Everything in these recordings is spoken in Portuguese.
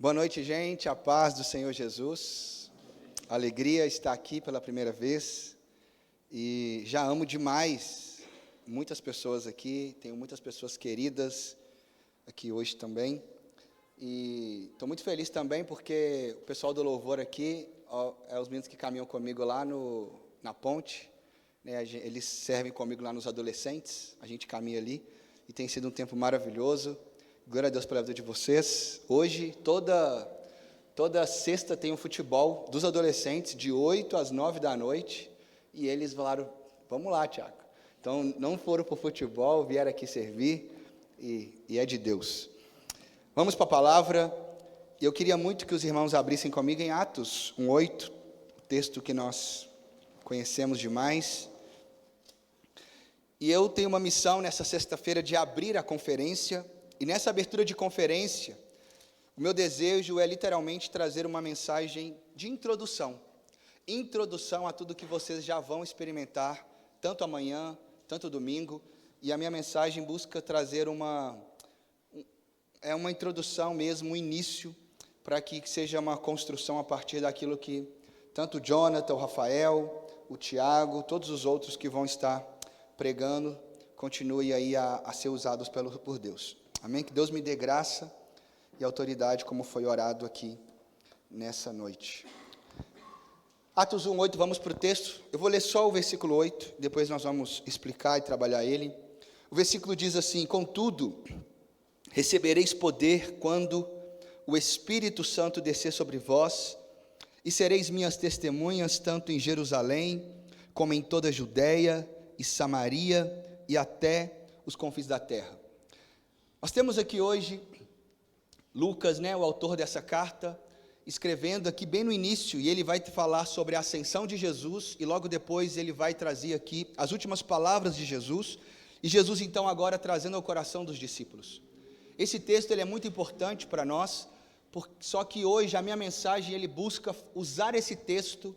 Boa noite, gente, a paz do Senhor Jesus, alegria estar aqui pela primeira vez, e já amo demais muitas pessoas aqui, tenho muitas pessoas queridas aqui hoje também, e estou muito feliz também porque o pessoal do louvor aqui, é os meninos que caminham comigo lá na ponte, né, eles servem comigo lá nos adolescentes, a gente caminha ali, e tem sido um tempo maravilhoso. Glória a Deus pela vida de vocês. Hoje, toda sexta tem um futebol dos adolescentes, de 8 às 9 da noite, e eles falaram, vamos lá, Tiago. Então, não foram para o futebol, vieram aqui servir, e é de Deus. Vamos para a palavra. Eu queria muito que os irmãos abrissem comigo em Atos 1:8, texto que nós conhecemos demais. E eu tenho uma missão nessa sexta-feira de abrir a conferência. E nessa abertura de conferência, o meu desejo é literalmente trazer uma mensagem de introdução. Introdução a tudo que vocês já vão experimentar, tanto amanhã, tanto domingo. E a minha mensagem busca trazer uma introdução mesmo, um início, para que seja uma construção a partir daquilo que tanto o Jonathan, o Rafael, o Tiago, todos os outros que vão estar pregando, continuem aí a ser usados por Deus. Amém? Que Deus me dê graça e autoridade, como foi orado aqui nessa noite. Atos 1:8, vamos para o texto. Eu vou ler só o versículo 8, depois nós vamos explicar e trabalhar ele. O versículo diz assim: contudo, recebereis poder quando o Espírito Santo descer sobre vós, e sereis minhas testemunhas, tanto em Jerusalém, como em toda a Judeia e Samaria, e até os confins da terra. Nós temos aqui hoje Lucas, o autor dessa carta, escrevendo aqui bem no início, e ele vai falar sobre a ascensão de Jesus, e logo depois ele vai trazer aqui as últimas palavras de Jesus, e Jesus então agora trazendo ao coração dos discípulos. Esse texto ele é muito importante para nós, só que hoje a minha mensagem ele busca usar esse texto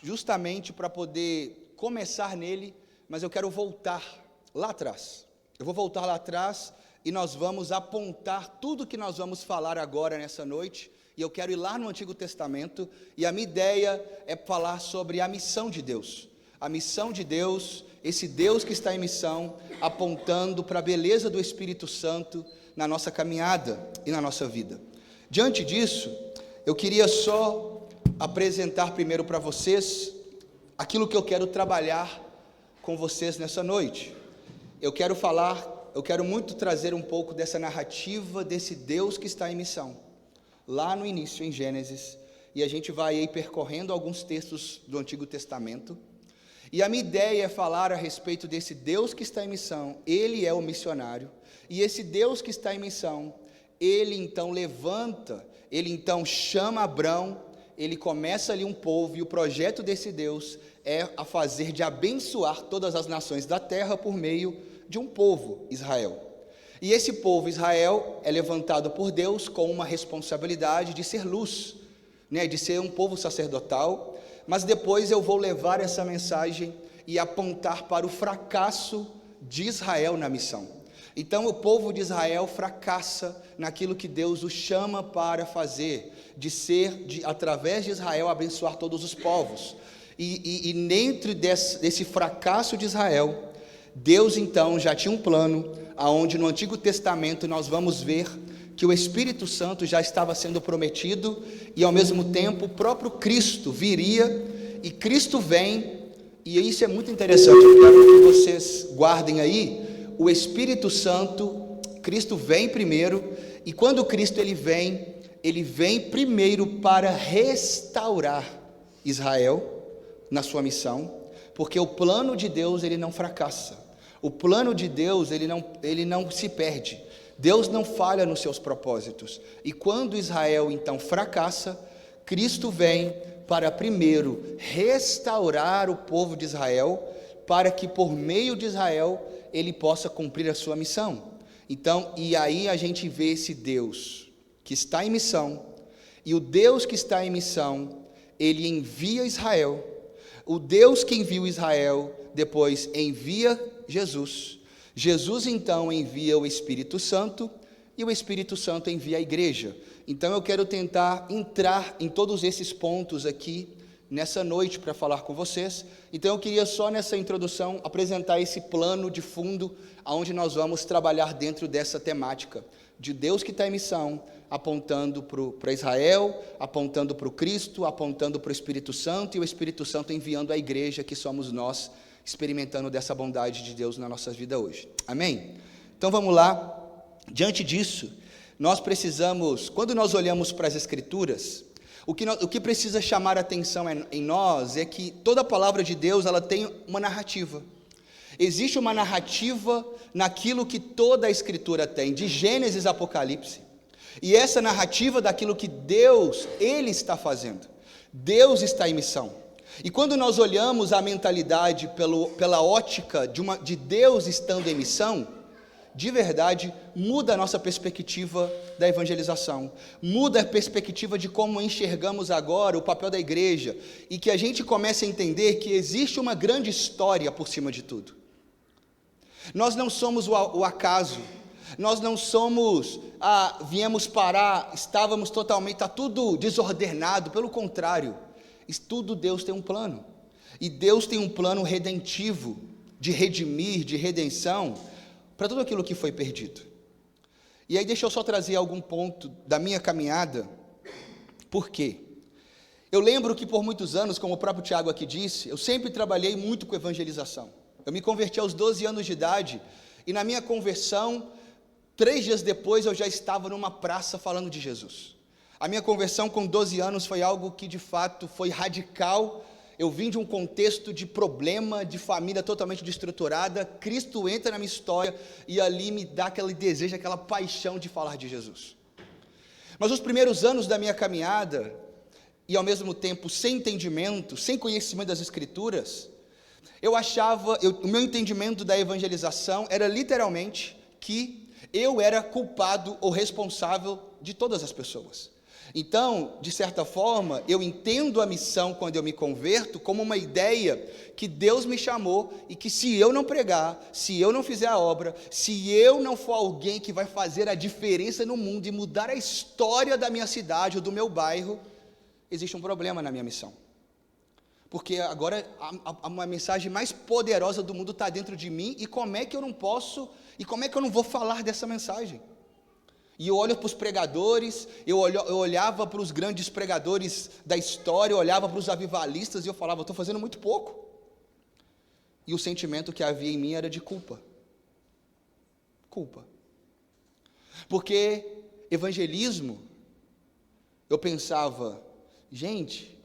justamente para poder começar nele, mas eu quero voltar lá atrás. Eu vou voltar lá atrás e nós vamos apontar tudo que nós vamos falar agora nessa noite, e eu quero ir lá no Antigo Testamento, e a minha ideia é falar sobre a missão de Deus. A missão de Deus, esse Deus que está em missão, apontando para a beleza do Espírito Santo na nossa caminhada e na nossa vida. Diante disso, eu queria só apresentar primeiro para vocês aquilo que eu quero trabalhar com vocês nessa noite. Eu quero muito trazer um pouco dessa narrativa desse Deus que está em missão, lá no início, em Gênesis, e a gente vai aí percorrendo alguns textos do Antigo Testamento, e a minha ideia é falar a respeito desse Deus que está em missão. Ele é o missionário, e esse Deus que está em missão, ele então levanta, ele então chama Abrão, ele começa ali um povo, e o projeto desse Deus é a fazer de abençoar todas as nações da terra por meio de um povo, Israel. E esse povo, Israel, é levantado por Deus com uma responsabilidade de ser luz, de ser um povo sacerdotal, mas depois eu vou levar essa mensagem e apontar para o fracasso de Israel na missão. Então o povo de Israel fracassa naquilo que Deus o chama para fazer, através de Israel, abençoar todos os povos. E dentro desse fracasso de Israel, Deus então já tinha um plano, aonde no Antigo Testamento nós vamos ver que o Espírito Santo já estava sendo prometido, e ao mesmo tempo o próprio Cristo viria, e Cristo vem, e isso é muito interessante, eu quero que vocês guardem aí, o Espírito Santo, Cristo vem primeiro, e quando Cristo ele vem primeiro para restaurar Israel na sua missão, porque o plano de Deus ele não fracassa. O plano de Deus, ele não se perde. Deus não falha nos seus propósitos. E quando Israel, então, fracassa, Cristo vem para, primeiro, restaurar o povo de Israel, para que, por meio de Israel, ele possa cumprir a sua missão. Então, e aí a gente vê esse Deus que está em missão, e o Deus que está em missão, ele envia Israel. O Deus que enviou Israel, depois envia Jesus. Jesus então envia o Espírito Santo, e o Espírito Santo envia a igreja. Então eu quero tentar entrar em todos esses pontos aqui, nessa noite, para falar com vocês. Então eu queria só nessa introdução apresentar esse plano de fundo, onde nós vamos trabalhar dentro dessa temática, de Deus que está em missão, apontando para Israel, apontando para o Cristo, apontando para o Espírito Santo, e o Espírito Santo enviando a igreja, que somos nós, experimentando dessa bondade de Deus na nossa vida hoje. Amém? Então vamos lá. Diante disso, nós precisamos, quando nós olhamos para as Escrituras, o que precisa chamar a atenção em nós é que toda a palavra de Deus, ela tem uma narrativa. Existe uma narrativa naquilo que toda a Escritura tem, de Gênesis a Apocalipse. E essa narrativa daquilo que Deus, Ele está fazendo. Deus está em missão. E quando nós olhamos a mentalidade pela ótica de Deus estando em missão, de verdade, muda a nossa perspectiva da evangelização, muda a perspectiva de como enxergamos agora o papel da igreja, e que a gente comece a entender que existe uma grande história por cima de tudo. Nós não somos o acaso, nós não somos, viemos parar, estávamos totalmente, está tudo desordenado, pelo contrário, tudo Deus tem um plano, e Deus tem um plano redentivo, de redimir, de redenção, para tudo aquilo que foi perdido. E aí deixa eu só trazer algum ponto da minha caminhada. Por quê? Eu lembro que por muitos anos, como o próprio Tiago aqui disse, eu sempre trabalhei muito com evangelização. Eu me converti aos 12 anos de idade, e na minha conversão, 3 dias depois eu já estava numa praça falando de Jesus. A minha conversão com 12 anos foi algo que de fato foi radical. Eu vim de um contexto de problema, de família totalmente destruturada. Cristo entra na minha história e ali me dá aquele desejo, aquela paixão de falar de Jesus. Mas os primeiros anos da minha caminhada, e ao mesmo tempo sem entendimento, sem conhecimento das Escrituras, o meu entendimento da evangelização era literalmente que eu era culpado ou responsável de todas as pessoas. Então, de certa forma, eu entendo a missão quando eu me converto como uma ideia que Deus me chamou e que se eu não pregar, se eu não fizer a obra, se eu não for alguém que vai fazer a diferença no mundo e mudar a história da minha cidade ou do meu bairro, existe um problema na minha missão. Porque agora uma mensagem mais poderosa do mundo está dentro de mim, e como é que eu não posso, e como é que eu não vou falar dessa mensagem? E eu olho para os pregadores, eu olhava para os grandes pregadores da história, eu olhava para os avivalistas e eu falava, estou fazendo muito pouco. E o sentimento que havia em mim era de culpa. Culpa. Porque evangelismo, eu pensava, gente,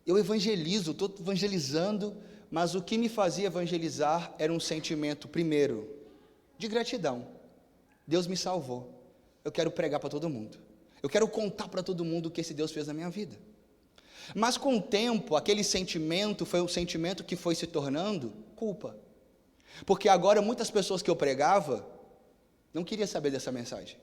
eu evangelizo, estou evangelizando, mas o que me fazia evangelizar era um sentimento, primeiro, de gratidão. Deus me salvou. Eu quero pregar para todo mundo. Eu quero contar para todo mundo o que esse Deus fez na minha vida. Mas com o tempo, aquele sentimento foi um sentimento que foi se tornando culpa. Porque agora muitas pessoas que eu pregava não queriam saber dessa mensagem.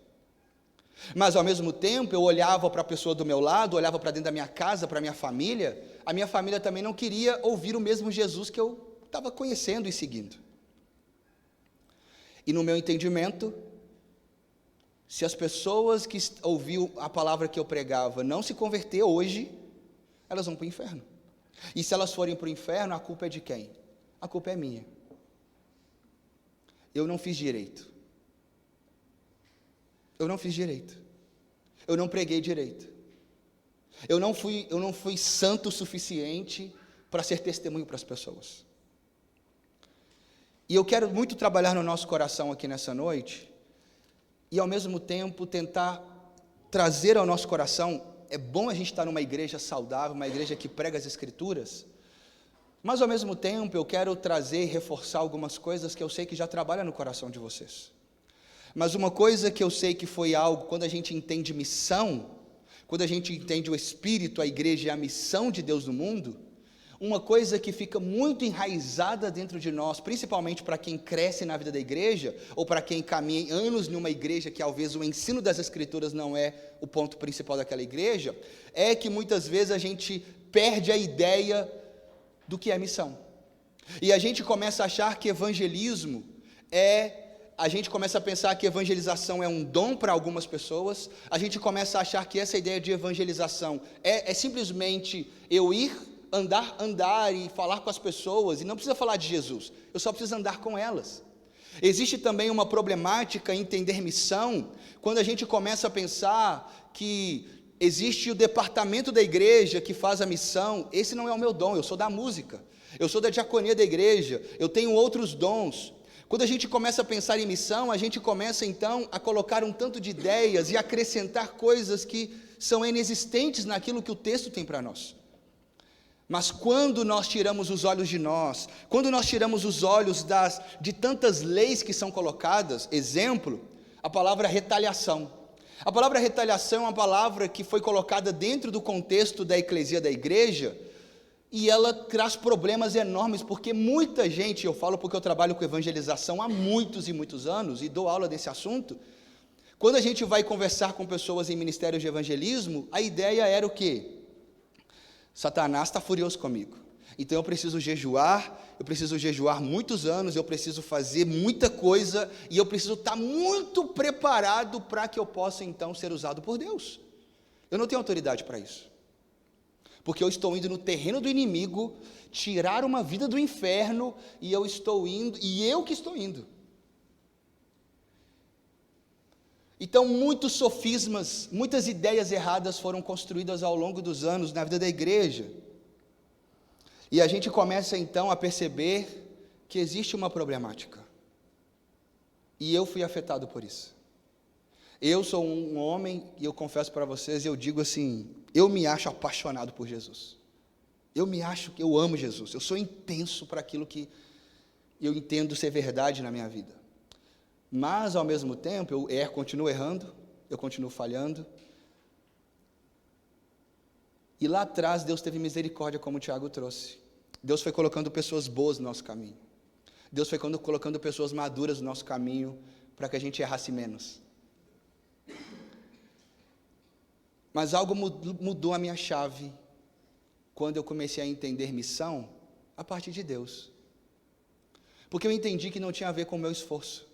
Mas ao mesmo tempo eu olhava para a pessoa do meu lado, olhava para dentro da minha casa, para a minha família também não queria ouvir o mesmo Jesus que eu estava conhecendo e seguindo. E no meu entendimento, se as pessoas que ouviam a palavra que eu pregava não se converter hoje, elas vão para o inferno. E se elas forem para o inferno, a culpa é de quem? A culpa é minha. Eu não fiz direito. Eu não fiz direito. Eu não preguei direito. Eu não fui santo o suficiente para ser testemunho para as pessoas. E eu quero muito trabalhar no nosso coração aqui nessa noite, e ao mesmo tempo tentar trazer ao nosso coração, é bom a gente estar numa igreja saudável, uma igreja que prega as Escrituras, mas ao mesmo tempo eu quero trazer e reforçar algumas coisas que eu sei que já trabalham no coração de vocês. Mas uma coisa que eu sei que foi algo, quando a gente entende missão, quando a gente entende o Espírito, a igreja e a missão de Deus no mundo, uma coisa que fica muito enraizada dentro de nós, principalmente para quem cresce na vida da igreja, ou para quem caminha anos numa igreja que, às vezes, o ensino das Escrituras não é o ponto principal daquela igreja, é que muitas vezes a gente perde a ideia do que é missão. E a gente começa a achar que evangelismo é a gente começa a pensar que evangelização é um dom para algumas pessoas, a gente começa a achar que essa ideia de evangelização é simplesmente eu ir, andar e falar com as pessoas, e não precisa falar de Jesus, eu só preciso andar com elas. Existe também uma problemática em entender missão, quando a gente começa a pensar que existe o departamento da igreja que faz a missão. Esse não é o meu dom, eu sou da música, eu sou da diaconia da igreja, eu tenho outros dons. Quando a gente começa a pensar em missão, a gente começa então a colocar um tanto de ideias e acrescentar coisas que são inexistentes naquilo que o texto tem para nós. Mas quando nós tiramos os olhos de nós, quando nós tiramos os olhos de tantas leis que são colocadas, exemplo, a palavra retaliação. A palavra retaliação é uma palavra que foi colocada dentro do contexto da eclesia da igreja, e ela traz problemas enormes, porque muita gente, eu falo porque eu trabalho com evangelização há muitos e muitos anos, e dou aula desse assunto, quando a gente vai conversar com pessoas em ministérios de evangelismo, a ideia era o quê? Satanás está furioso comigo, então eu preciso jejuar muitos anos, eu preciso fazer muita coisa, e eu preciso estar muito preparado para que eu possa então ser usado por Deus. Eu não tenho autoridade para isso, porque eu estou indo no terreno do inimigo, tirar uma vida do inferno, e eu que estou indo. Então, muitos sofismas, muitas ideias erradas foram construídas ao longo dos anos na vida da igreja, e a gente começa então a perceber que existe uma problemática, e eu fui afetado por isso. Eu sou um homem, e eu confesso para vocês, eu digo assim, eu me acho apaixonado por Jesus, eu amo Jesus, eu sou intenso para aquilo que eu entendo ser verdade na minha vida, mas ao mesmo tempo, eu continuo errando, eu continuo falhando, e lá atrás Deus teve misericórdia, como o Tiago trouxe. Deus foi colocando pessoas boas no nosso caminho, Deus foi colocando pessoas maduras no nosso caminho, para que a gente errasse menos. Mas algo mudou a minha chave, quando eu comecei a entender missão, a partir de Deus, porque eu entendi que não tinha a ver com o meu esforço.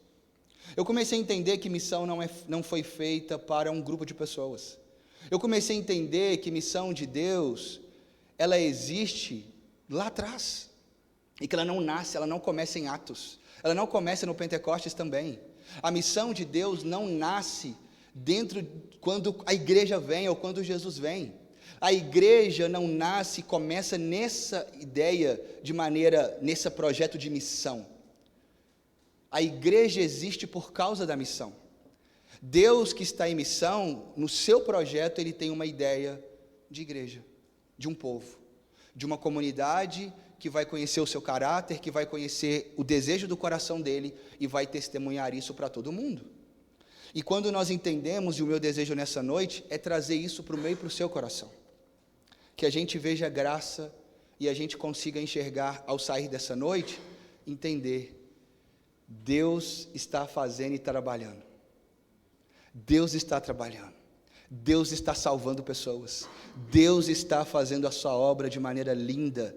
Eu comecei a entender que missão não foi feita para um grupo de pessoas. Eu comecei a entender que missão de Deus, ela existe lá atrás, e que ela não nasce, ela não começa em Atos, ela não começa no Pentecostes também. A missão de Deus não nasce quando a igreja vem, ou quando Jesus vem. A igreja não nasce e começa nessa ideia nesse projeto de missão. A igreja existe por causa da missão. Deus que está em missão, no seu projeto, Ele tem uma ideia de igreja, de um povo, de uma comunidade que vai conhecer o seu caráter, que vai conhecer o desejo do coração dele e vai testemunhar isso para todo mundo. E quando nós entendemos, e o meu desejo nessa noite, é trazer isso para o meio e para o seu coração, que a gente veja graça e a gente consiga enxergar, ao sair dessa noite, entender, Deus está fazendo e trabalhando, Deus está trabalhando, Deus está salvando pessoas, Deus está fazendo a sua obra de maneira linda,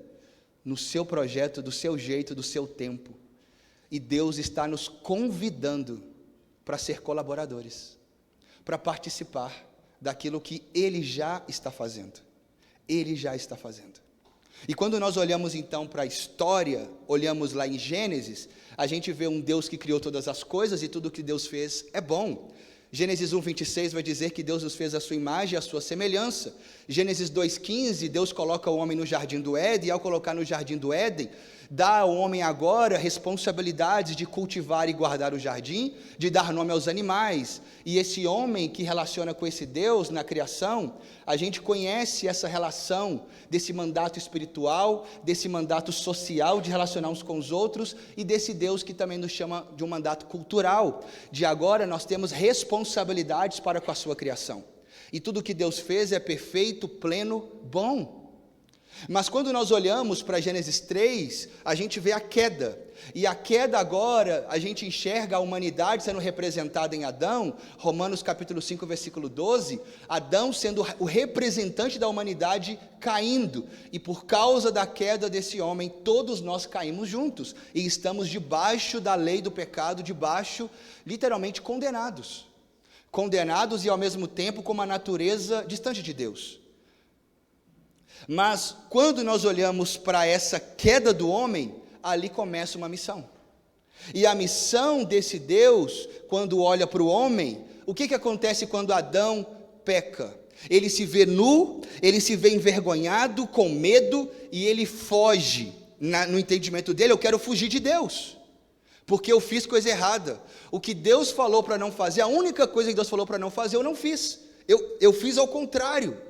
no seu projeto, do seu jeito, do seu tempo, e Deus está nos convidando para ser colaboradores, para participar daquilo que Ele já está fazendo. Ele já está fazendo. E quando nós olhamos então para a história, olhamos lá em Gênesis, a gente vê um Deus que criou todas as coisas e tudo que Deus fez é bom. Gênesis 1:26 vai dizer que Deus nos fez a sua imagem e a sua semelhança. Gênesis 2:15, Deus coloca o homem no jardim do Éden, e ao colocar no jardim do Éden, dá ao homem agora responsabilidades de cultivar e guardar o jardim, de dar nome aos animais. E esse homem que relaciona com esse Deus na criação, a gente conhece essa relação desse mandato espiritual, desse mandato social de relacionar uns com os outros, e desse Deus que também nos chama de um mandato cultural, de agora nós temos responsabilidades para com a sua criação. E tudo que Deus fez é perfeito, pleno, bom. Mas quando nós olhamos para Gênesis 3, a gente vê a queda. E a queda agora, a gente enxerga a humanidade sendo representada em Adão, Romanos capítulo 5, versículo 12, Adão sendo o representante da humanidade caindo. E por causa da queda desse homem, todos nós caímos juntos. E estamos debaixo da lei do pecado, debaixo, literalmente, condenados. Condenados e ao mesmo tempo com uma natureza distante de Deus. Mas quando nós olhamos para essa queda do homem, ali começa uma missão. E a missão desse Deus, quando olha para o homem, o que acontece quando Adão peca? Ele se vê nu, ele se vê envergonhado, com medo, e ele foge. No entendimento dele, eu quero fugir de Deus, porque eu fiz coisa errada. O que Deus falou para não fazer, a única coisa que Deus falou para não fazer, eu não fiz. Eu fiz ao contrário.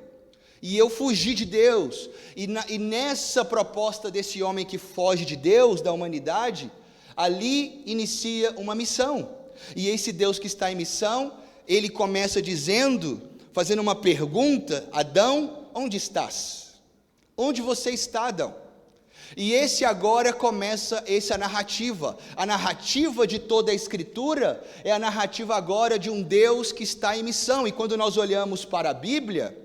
E eu fugi de Deus, e nessa proposta desse homem que foge de Deus, da humanidade, ali inicia uma missão. E esse Deus que está em missão, ele começa dizendo, fazendo uma pergunta: Adão, onde estás? Onde você está, Adão? E esse agora começa essa narrativa. A narrativa de toda a Escritura é a narrativa agora de um Deus que está em missão. E quando nós olhamos para a Bíblia,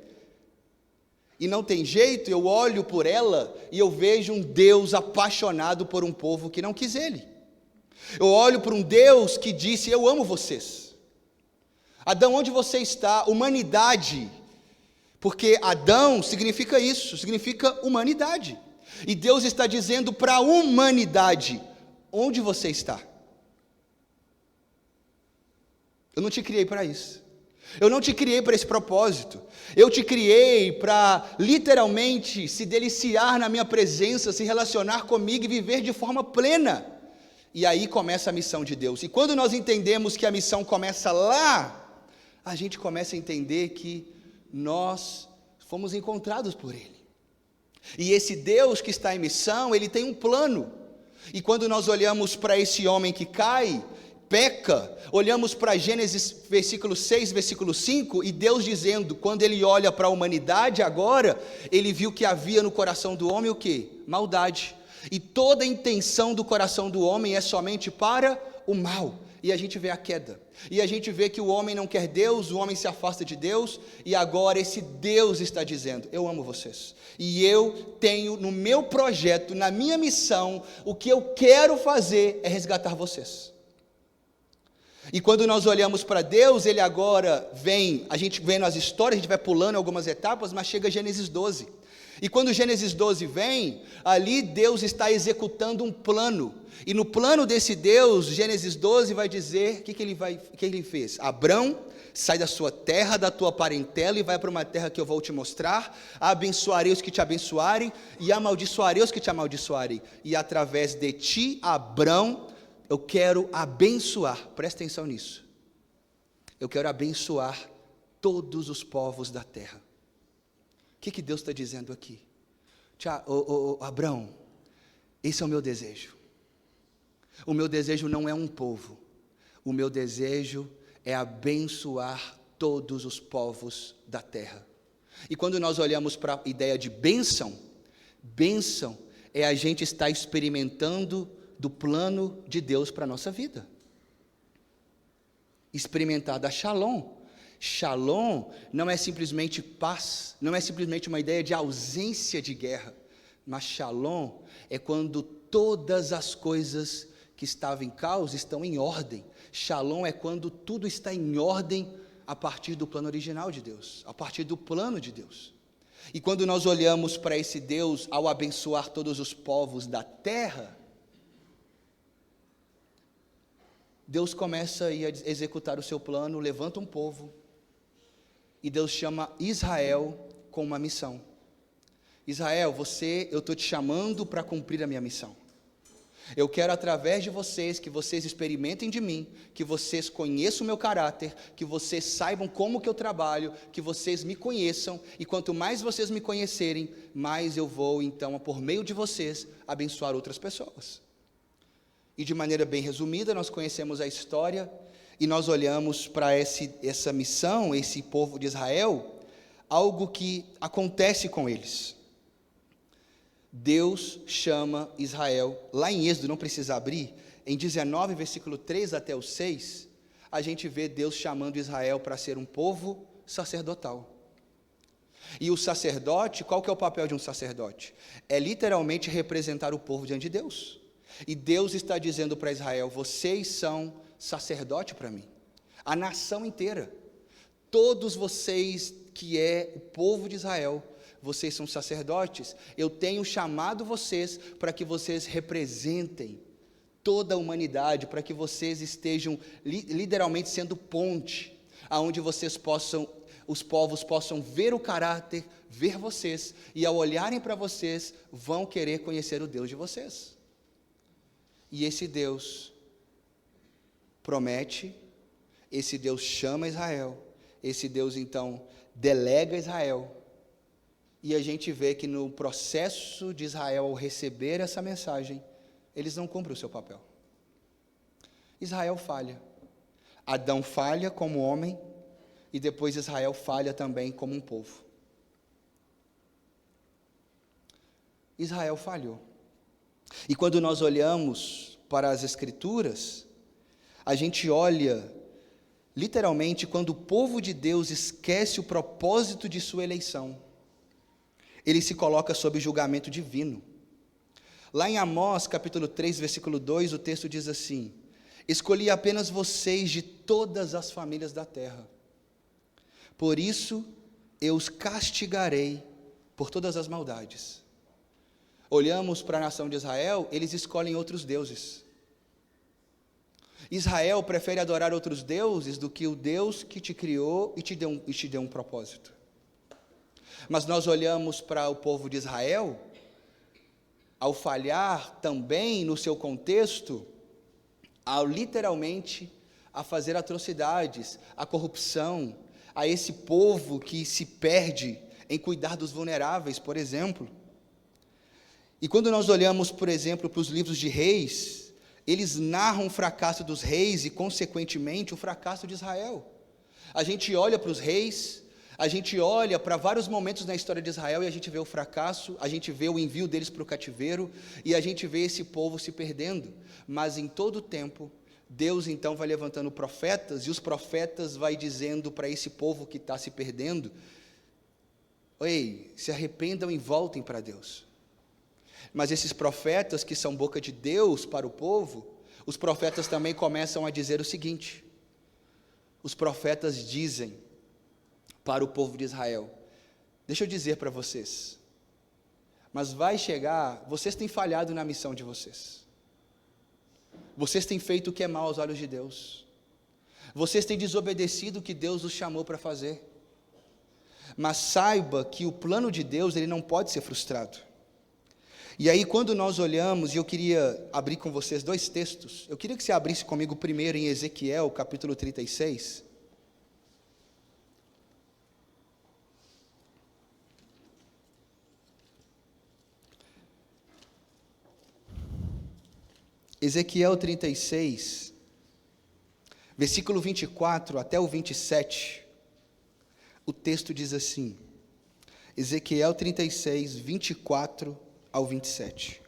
e não tem jeito, eu olho por ela e eu vejo um Deus apaixonado por um povo que não quis Ele. Eu olho para um Deus que disse: eu amo vocês. Adão, onde você está? Humanidade, porque Adão significa isso, significa humanidade. E Deus está dizendo para a humanidade: onde você está? Eu não te criei para isso. Eu não te criei para esse propósito. Eu te criei para literalmente se deliciar na minha presença, se relacionar comigo e viver de forma plena. E aí começa a missão de Deus. E quando nós entendemos que a missão começa lá, a gente começa a entender que nós fomos encontrados por Ele. E esse Deus que está em missão, Ele tem um plano. E quando nós olhamos para esse homem que cai, peca, olhamos para Gênesis versículo 6, versículo 5, e Deus dizendo, quando Ele olha para a humanidade agora, Ele viu que havia no coração do homem o quê? Maldade. E toda a intenção do coração do homem é somente para o mal. E a gente vê a queda. E a gente vê que o homem não quer Deus, o homem se afasta de Deus, e agora esse Deus está dizendo: eu amo vocês. E eu tenho no meu projeto, na minha missão, o que eu quero fazer é resgatar vocês. E quando nós olhamos para Deus, Ele agora vem, a gente vendo as histórias, a gente vai pulando algumas etapas, mas chega a Gênesis 12. E quando Gênesis 12 vem, ali Deus está executando um plano. E no plano desse Deus, Gênesis 12 vai dizer, o que ele fez? Abrão, sai da sua terra, da tua parentela, e vai para uma terra que eu vou te mostrar. Abençoarei os que te abençoarem, e amaldiçoarei os que te amaldiçoarem. E através de ti, Abrão, eu quero abençoar, presta atenção nisso, eu quero abençoar todos os povos da terra. O que Deus está dizendo aqui? Abrão, esse é o meu desejo. O meu desejo não é um povo, o meu desejo é abençoar todos os povos da terra. E quando nós olhamos para a ideia de bênção, bênção é a gente estar experimentando do plano de Deus para a nossa vida. Experimentar da Shalom. Shalom não é simplesmente paz, não é simplesmente uma ideia de ausência de guerra, mas Shalom é quando todas as coisas que estavam em caos estão em ordem. Shalom é quando tudo está em ordem a partir do plano original de Deus, a partir do plano de Deus. E quando nós olhamos para esse Deus, ao abençoar todos os povos da terra, Deus começa a executar o seu plano, levanta um povo, e Deus chama Israel com uma missão. Israel, eu estou te chamando para cumprir a minha missão. Eu quero através de vocês, que vocês experimentem de mim, que vocês conheçam o meu caráter, que vocês saibam como que eu trabalho, que vocês me conheçam, e quanto mais vocês me conhecerem, mais eu vou então, por meio de vocês, abençoar outras pessoas. E de maneira bem resumida, nós conhecemos a história, e nós olhamos para essa missão, esse povo de Israel, algo que acontece com eles. Deus chama Israel, lá em Êxodo, não precisa abrir, em 19, versículo 3 até o 6, a gente vê Deus chamando Israel para ser um povo sacerdotal. E o sacerdote, qual que é o papel de um sacerdote? É literalmente representar o povo diante de Deus. E Deus está dizendo para Israel: vocês são sacerdote para mim. A nação inteira, todos vocês que é o povo de Israel, vocês são sacerdotes. Eu tenho chamado vocês para que vocês representem toda a humanidade, para que vocês estejam literalmente sendo ponte, aonde vocês possam, os povos possam ver o caráter, ver vocês, e ao olharem para vocês, vão querer conhecer o Deus de vocês. E esse Deus promete, esse Deus chama Israel, esse Deus então delega Israel, e a gente vê que no processo de Israel, ao receber essa mensagem, eles não cumprem o seu papel. Israel falha. Adão falha como homem, e depois Israel falha também como um povo. Israel falhou. E quando nós olhamos para as Escrituras, a gente olha, literalmente, quando o povo de Deus esquece o propósito de sua eleição, ele se coloca sob julgamento divino. Lá em Amós, capítulo 3, versículo 2, o texto diz assim: escolhi apenas vocês de todas as famílias da terra, por isso eu os castigarei por todas as maldades. Olhamos para a nação de Israel, eles escolhem outros deuses. Israel prefere adorar outros deuses do que o Deus que te criou e te deu um propósito. Mas nós olhamos para o povo de Israel, ao falhar também no seu contexto, ao literalmente a fazer atrocidades, a corrupção, a esse povo que se perde em cuidar dos vulneráveis, por exemplo. E quando nós olhamos, por exemplo, para os livros de reis, eles narram o fracasso dos reis e, consequentemente, o fracasso de Israel. A gente olha para os reis, a gente olha para vários momentos na história de Israel e a gente vê o fracasso, a gente vê o envio deles para o cativeiro e a gente vê esse povo se perdendo. Mas em todo o tempo, Deus então vai levantando profetas e os profetas vai dizendo para esse povo que está se perdendo: ei, se arrependam e voltem para Deus. Mas esses profetas que são boca de Deus para o povo, os profetas também começam a dizer o seguinte: os profetas dizem para o povo de Israel: deixa eu dizer para vocês, mas vai chegar, vocês têm falhado na missão de vocês têm feito o que é mal aos olhos de Deus, vocês têm desobedecido o que Deus os chamou para fazer, mas saiba que o plano de Deus, ele não pode ser frustrado. E aí quando nós olhamos, e eu queria abrir com vocês dois textos, eu queria que você abrisse comigo primeiro em Ezequiel, capítulo 36, Ezequiel 36, versículo 24 até o 27, o texto diz assim, Ezequiel 36, 24 ao 27.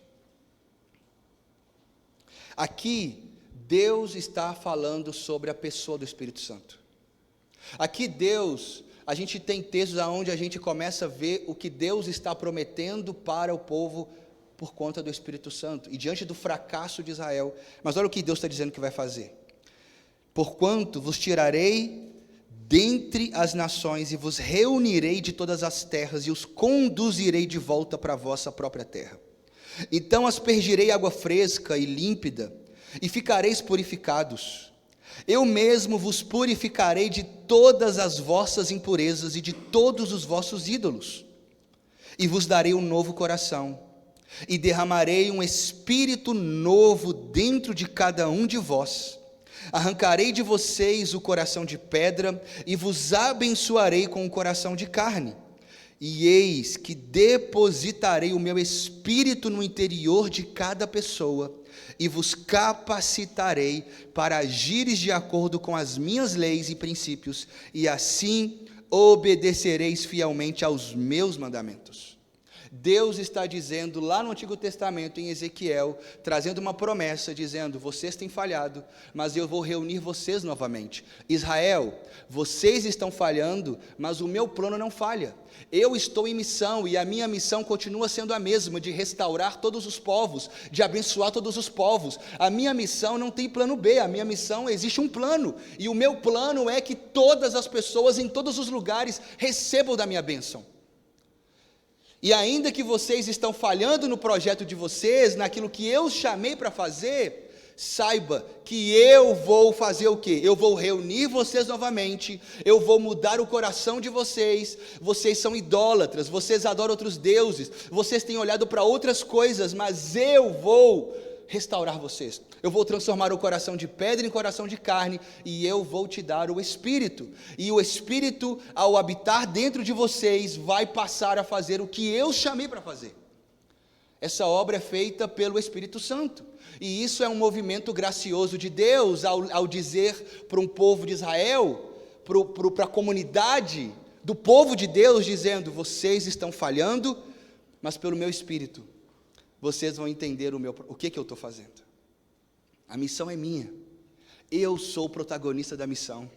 Aqui, Deus está falando sobre a pessoa do Espírito Santo. Aqui Deus, a gente tem textos onde a gente começa a ver o que Deus está prometendo para o povo por conta do Espírito Santo, e diante do fracasso de Israel. Mas olha o que Deus está dizendo que vai fazer: porquanto vos tirarei dentre as nações e vos reunirei de todas as terras e os conduzirei de volta para a vossa própria terra. Então aspergirei água fresca e límpida e ficareis purificados. Eu mesmo vos purificarei de todas as vossas impurezas e de todos os vossos ídolos, e vos darei um novo coração, e derramarei um espírito novo dentro de cada um de vós. Arrancarei de vocês o coração de pedra e vos abençoarei com o coração de carne. E eis que depositarei o meu espírito no interior de cada pessoa e vos capacitarei para agires de acordo com as minhas leis e princípios, e assim obedecereis fielmente aos meus mandamentos. Deus está dizendo lá no Antigo Testamento, em Ezequiel, trazendo uma promessa, dizendo: vocês têm falhado, mas eu vou reunir vocês novamente. Israel, vocês estão falhando, mas o meu plano não falha. Eu estou em missão, e a minha missão continua sendo a mesma, de restaurar todos os povos, de abençoar todos os povos. A minha missão não tem plano B, a minha missão, existe um plano, e o meu plano é que todas as pessoas, em todos os lugares, recebam da minha bênção. E ainda que vocês estão falhando no projeto de vocês, naquilo que eu chamei para fazer, saiba que eu vou fazer o quê? Eu vou reunir vocês novamente, eu vou mudar o coração de vocês. Vocês são idólatras, vocês adoram outros deuses, vocês têm olhado para outras coisas, mas eu vou restaurar vocês. Eu vou transformar o coração de pedra em coração de carne, e eu vou te dar o Espírito. E o Espírito, ao habitar dentro de vocês, vai passar a fazer o que eu chamei para fazer. Essa obra é feita pelo Espírito Santo. E isso é um movimento gracioso de Deus, ao dizer para um povo de Israel, para a comunidade do povo de Deus, dizendo: vocês estão falhando, mas pelo meu Espírito vocês vão entender o que eu estou fazendo. A missão é minha, eu sou o protagonista da missão,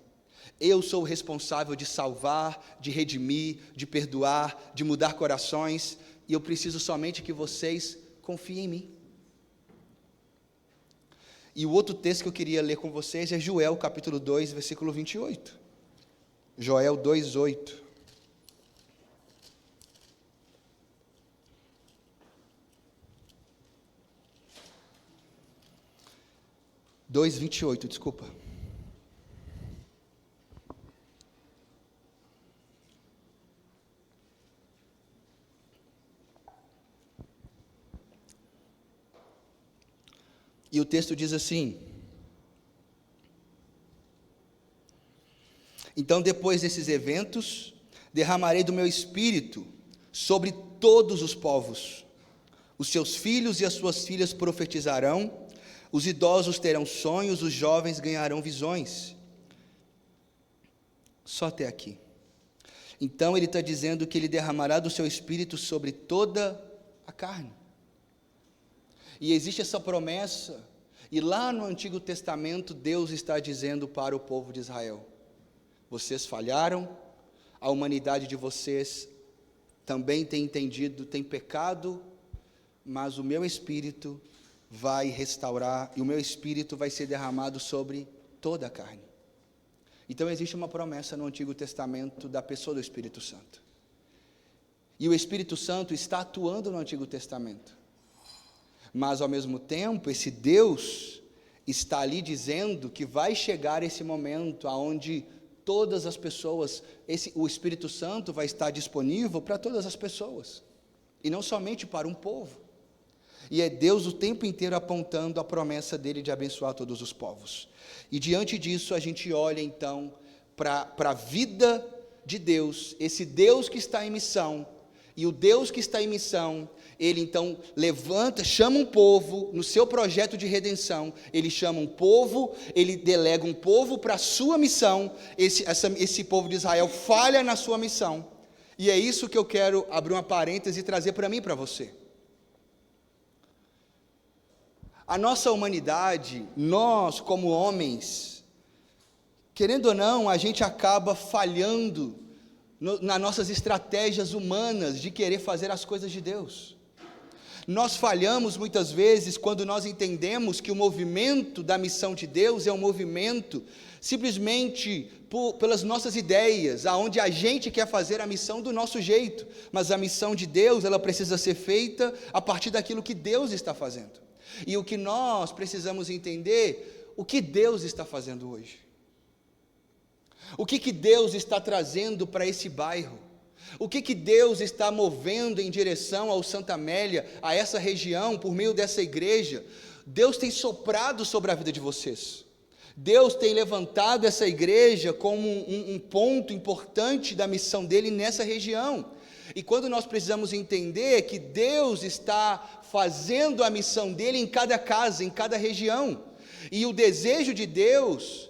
eu sou o responsável de salvar, de redimir, de perdoar, de mudar corações, e eu preciso somente que vocês confiem em mim. E o outro texto que eu queria ler com vocês é Joel capítulo 2, versículo 28. Joel 2, 8. Dois, 28, desculpa. E o texto diz assim: então, depois desses eventos, derramarei do meu espírito sobre todos os povos. Os seus filhos e as suas filhas profetizarão, os idosos terão sonhos, os jovens ganharão visões. Só até aqui. Então ele está dizendo que ele derramará do seu espírito sobre toda a carne. E existe essa promessa, e lá no Antigo Testamento Deus está dizendo para o povo de Israel: vocês falharam, a humanidade de vocês também tem entendido, tem pecado, mas o meu Espírito vai restaurar, e o meu Espírito vai ser derramado sobre toda a carne. Então existe uma promessa no Antigo Testamento da pessoa do Espírito Santo, e o Espírito Santo está atuando no Antigo Testamento, mas ao mesmo tempo esse Deus está ali dizendo que vai chegar esse momento onde todas as pessoas, o Espírito Santo vai estar disponível para todas as pessoas, e não somente para um povo. E é Deus o tempo inteiro apontando a promessa dele de abençoar todos os povos. E diante disso a gente olha então para a vida de Deus, esse Deus que está em missão, e o Deus que está em missão, ele então levanta, chama um povo, no seu projeto de redenção, ele chama um povo, ele delega um povo para a sua missão, esse povo de Israel falha na sua missão, e é isso que eu quero abrir uma parêntese e trazer para mim e para você. A nossa humanidade, nós como homens, querendo ou não, a gente acaba falhando nas nossas estratégias humanas de querer fazer as coisas de Deus. Nós falhamos muitas vezes quando nós entendemos que o movimento da missão de Deus é um movimento simplesmente pelas nossas ideias, aonde a gente quer fazer a missão do nosso jeito, mas a missão de Deus, ela precisa ser feita a partir daquilo que Deus está fazendo. E o que nós precisamos entender, o que Deus está fazendo hoje? O que Deus está trazendo para esse bairro? O que Deus está movendo em direção ao Santa Amélia, a essa região, por meio dessa igreja? Deus tem soprado sobre a vida de vocês. Deus tem levantado essa igreja como um ponto importante da missão dele nessa região. E quando nós precisamos entender que Deus está fazendo a missão dele em cada casa, em cada região, e o desejo de Deus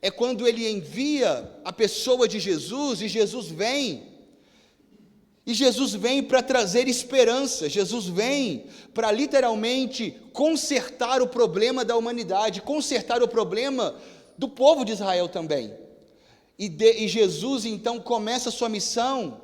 é quando ele envia a pessoa de Jesus, e Jesus vem, E Jesus vem para trazer esperança, Jesus vem para literalmente consertar o problema da humanidade, consertar o problema do povo de Israel também. E Jesus então começa a sua missão,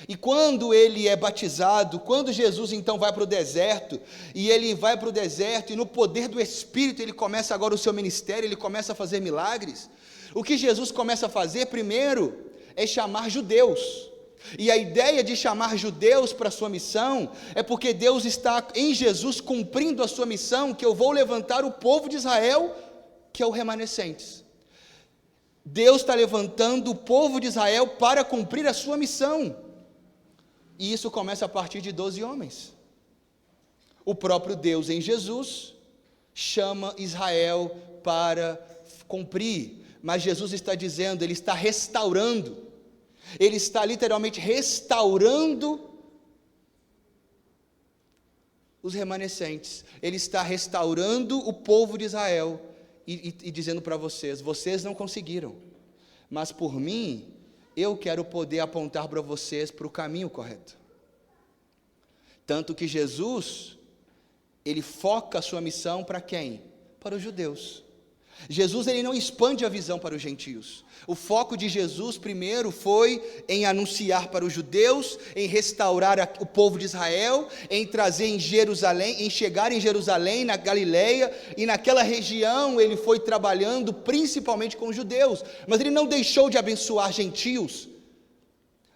e quando ele é batizado, quando Jesus então vai para o deserto, e ele vai para o deserto, e no poder do Espírito ele começa agora o seu ministério, ele começa a fazer milagres. O que Jesus começa a fazer primeiro é chamar judeus. E a ideia de chamar judeus para a sua missão é porque Deus está em Jesus cumprindo a sua missão, que eu vou levantar o povo de Israel, que é o remanescentes. Deus está levantando o povo de Israel para cumprir a sua missão. E isso começa a partir de 12 homens. O próprio Deus em Jesus chama Israel para cumprir, mas Jesus está dizendo, ele está restaurando. Ele está literalmente restaurando os remanescentes. Ele está restaurando o povo de Israel e dizendo para vocês, vocês não conseguiram, mas por mim, eu quero poder apontar para vocês para o caminho correto. Tanto que Jesus, ele foca a sua missão para quem? Para os judeus. Jesus ele não expande a visão para os gentios. O foco de Jesus primeiro foi em anunciar para os judeus, em restaurar o povo de Israel, em trazer em Jerusalém, em chegar em Jerusalém, na Galileia, e naquela região ele foi trabalhando principalmente com os judeus, mas ele não deixou de abençoar gentios.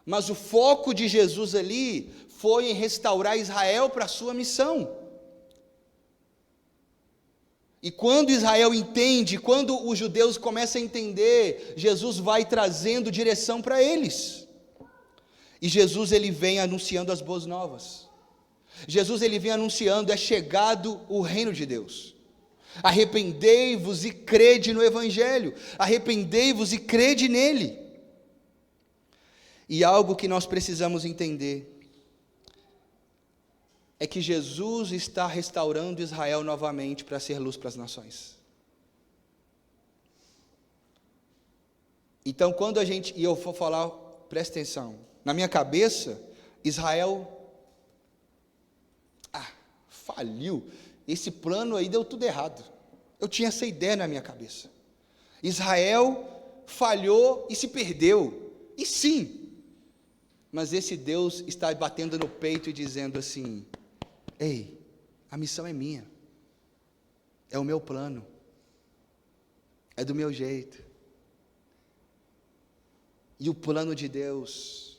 Mas o foco de Jesus ali foi em restaurar Israel para a sua missão. E quando Israel entende, quando os judeus começam a entender, Jesus vai trazendo direção para eles. E Jesus ele vem anunciando as boas novas. Jesus ele vem anunciando, é chegado o reino de Deus. Arrependei-vos e crede no Evangelho. Arrependei-vos e crede nele. E algo que nós precisamos entender é que Jesus está restaurando Israel novamente para ser luz para as nações. Então, quando a gente, e eu vou falar, presta atenção, na minha cabeça, Israel, faliu, esse plano aí deu tudo errado. Eu tinha essa ideia na minha cabeça. Israel falhou e se perdeu, e sim, mas esse Deus está batendo no peito e dizendo assim, ei, a missão é minha, é o meu plano, é do meu jeito, e o plano de Deus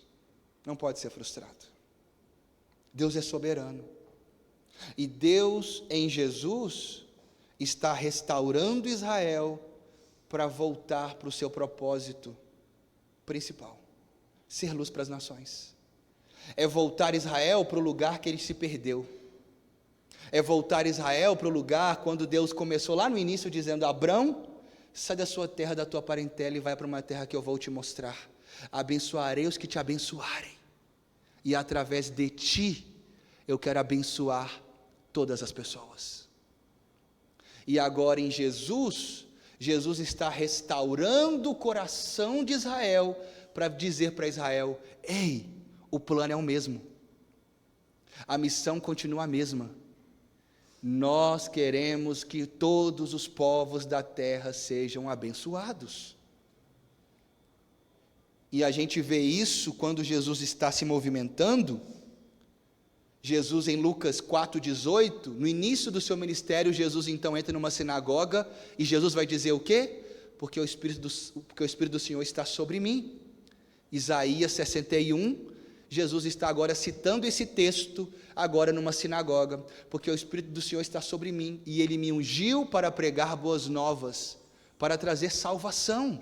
não pode ser frustrado. Deus é soberano, e Deus em Jesus está restaurando Israel para voltar para o seu propósito principal, ser luz para as nações, é voltar Israel para o lugar que ele se perdeu, é voltar Israel para o lugar quando Deus começou lá no início dizendo, Abrão, sai da sua terra, da tua parentela e vai para uma terra que eu vou te mostrar, abençoarei os que te abençoarem, e através de ti, eu quero abençoar todas as pessoas. E agora em Jesus, Jesus está restaurando o coração de Israel, para dizer para Israel, ei, o plano é o mesmo, a missão continua a mesma, nós queremos que todos os povos da terra sejam abençoados. E a gente vê isso quando Jesus está se movimentando. Jesus em Lucas 4,18, no início do seu ministério, Jesus então entra numa sinagoga, e Jesus vai dizer o quê? Porque o Espírito do Senhor está sobre mim. Isaías 61, Jesus está agora citando esse texto, agora numa sinagoga, porque o Espírito do Senhor está sobre mim, e Ele me ungiu para pregar boas novas, para trazer salvação.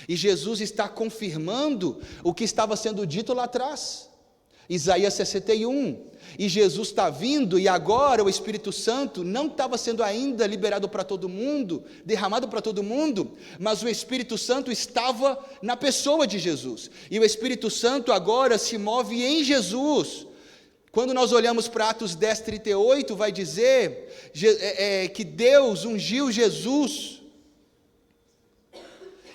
E Jesus está confirmando o que estava sendo dito lá atrás, Isaías 61, e Jesus está vindo, e agora o Espírito Santo não estava sendo ainda liberado para todo mundo, derramado para todo mundo, mas o Espírito Santo estava na pessoa de Jesus, e o Espírito Santo agora se move em Jesus. Quando nós olhamos para Atos 10:38, vai dizer que Deus ungiu Jesus,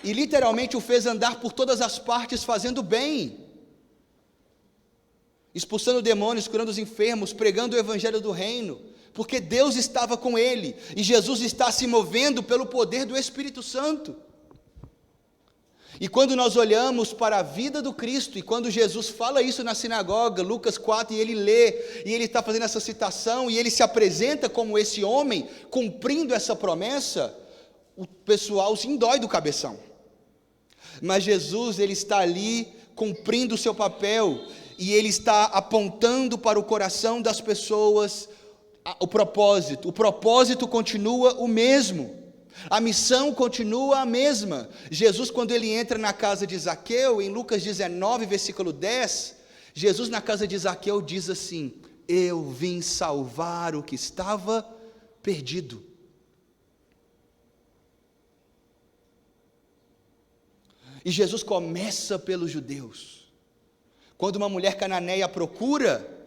e literalmente o fez andar por todas as partes fazendo bem. expulsando demônios, curando os enfermos, pregando o evangelho do reino, porque Deus estava com ele, e Jesus está se movendo pelo poder do Espírito Santo. E quando nós olhamos para a vida do Cristo, e quando Jesus fala isso na sinagoga, Lucas 4, e ele lê, e ele está fazendo essa citação, e ele se apresenta como esse homem, cumprindo essa promessa, o pessoal se endói do cabeção. Mas Jesus, ele está ali, cumprindo o seu papel, e ele está apontando para o coração das pessoas o propósito continua o mesmo, a missão continua a mesma. Jesus, quando ele entra na casa de Zaqueu, em Lucas 19, versículo 10, Jesus na casa de Zaqueu diz assim: eu vim salvar o que estava perdido. E Jesus começa pelos judeus. Quando uma mulher cananeia procura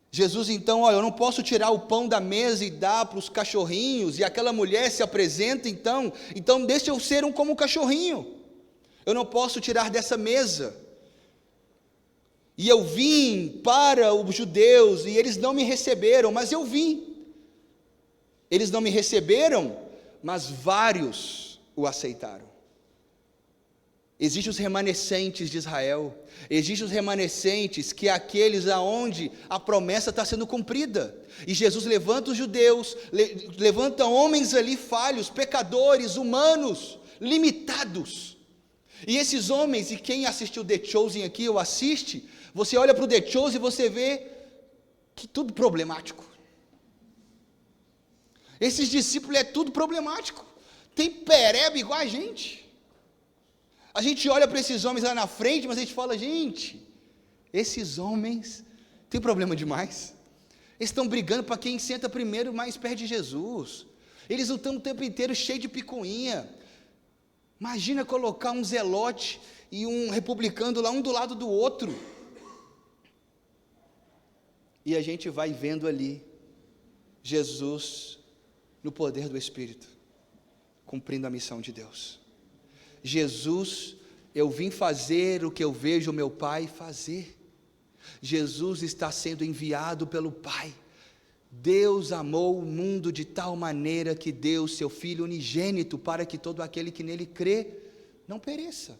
Jesus, então, olha, eu não posso tirar o pão da mesa e dar para os cachorrinhos, e aquela mulher se apresenta, então deixa eu ser como um cachorrinho, eu não posso tirar dessa mesa, e eu vim para os judeus, e eles não me receberam, mas eu vim, eles não me receberam, mas vários o aceitaram. Existem os remanescentes de Israel, existem os remanescentes que é aqueles aonde a promessa está sendo cumprida, e Jesus levanta os judeus, levanta homens ali falhos, pecadores, humanos, limitados, e esses homens, e quem assistiu The Chosen aqui, ou assiste, você olha para o The Chosen e você vê que tudo problemático, esses discípulos é tudo problemático, tem pereba igual a gente olha para esses homens lá na frente, mas a gente fala, gente, esses homens têm problema demais, eles estão brigando para quem senta primeiro mais perto de Jesus, eles não estão o tempo inteiro cheio de picuinha. Imagina colocar um zelote e um republicano lá, um do lado do outro, e a gente vai vendo ali, Jesus, no poder do Espírito, cumprindo a missão de Deus. Jesus, eu vim fazer o que eu vejo o meu Pai fazer. Jesus está sendo enviado pelo Pai. Deus amou o mundo de tal maneira que deu seu Filho unigênito para que todo aquele que nele crê não pereça.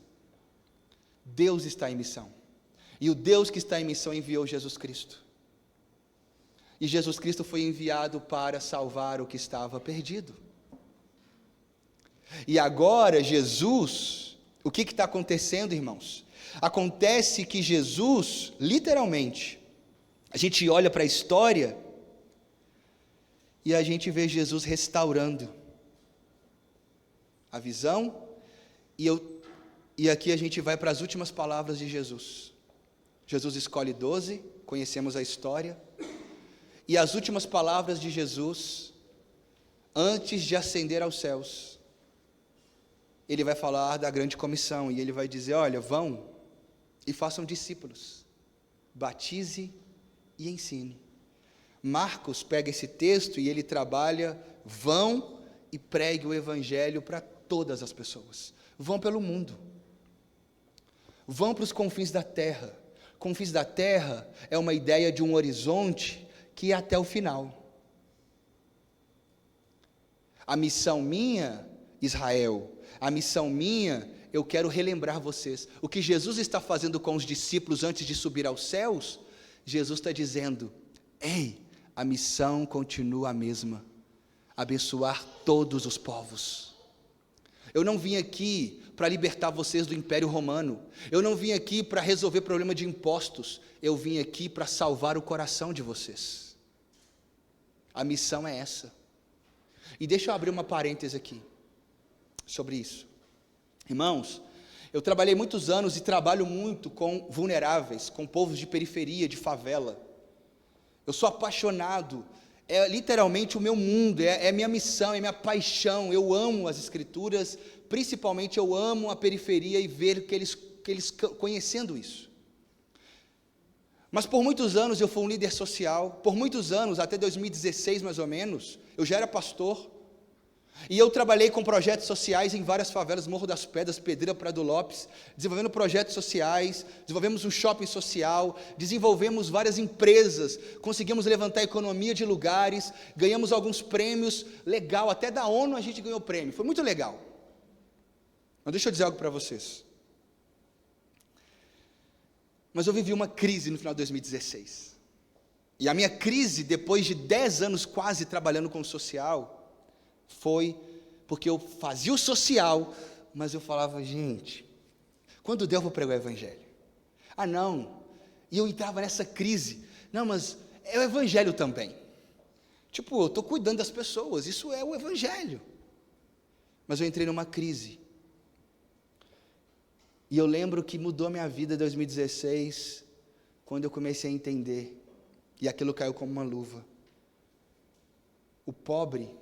Deus está em missão. E o Deus que está em missão enviou Jesus Cristo. E Jesus Cristo foi enviado para salvar o que estava perdido. E agora Jesus, o que está acontecendo, irmãos? Acontece que Jesus, literalmente, a gente olha para a história e a gente vê Jesus restaurando a visão, e aqui a gente vai para as últimas palavras de Jesus. Jesus escolhe 12, conhecemos a história, e as últimas palavras de Jesus, antes de ascender aos céus, ele vai falar da grande comissão, e ele vai dizer, olha, vão e façam discípulos, batize e ensine. Marcos pega esse texto e ele trabalha, vão e pregue o evangelho para todas as pessoas, vão pelo mundo, vão para os confins da terra. Confins da terra é uma ideia de um horizonte que é até o final. A missão minha, Israel, a missão minha, eu quero relembrar vocês, o que Jesus está fazendo com os discípulos antes de subir aos céus, Jesus está dizendo, ei, a missão continua a mesma, abençoar todos os povos. Eu não vim aqui para libertar vocês do Império Romano, eu não vim aqui para resolver problema de impostos, eu vim aqui para salvar o coração de vocês. A missão é essa. E deixa eu abrir uma parêntese aqui, sobre isso. Irmãos, eu trabalhei muitos anos e trabalho muito com vulneráveis, com povos de periferia, de favela. Eu sou apaixonado, é literalmente o meu mundo, é minha missão, é minha paixão, eu amo as Escrituras, principalmente eu amo a periferia e ver que eles conhecendo isso. Mas por muitos anos eu fui um líder social, por muitos anos, até 2016 mais ou menos, eu já era pastor, E eu trabalhei com projetos sociais em várias favelas, Morro das Pedras, Pedreira, Prado Lopes, desenvolvendo projetos sociais, desenvolvemos um shopping social, desenvolvemos várias empresas, conseguimos levantar a economia de lugares, ganhamos alguns prêmios, legal, até da ONU a gente ganhou prêmio, foi muito legal. Mas deixa eu dizer algo para vocês. Mas eu vivi uma crise no final de 2016. E a minha crise, depois de 10 anos quase trabalhando com o social, foi porque eu fazia o social, mas eu falava, gente, quando der eu vou pregar o evangelho? Ah não, e eu entrava nessa crise, não, mas é o evangelho também, tipo, eu estou cuidando das pessoas, isso é o evangelho, mas eu entrei numa crise, e eu lembro que mudou a minha vida em 2016, quando eu comecei a entender, e aquilo caiu como uma luva, o pobre,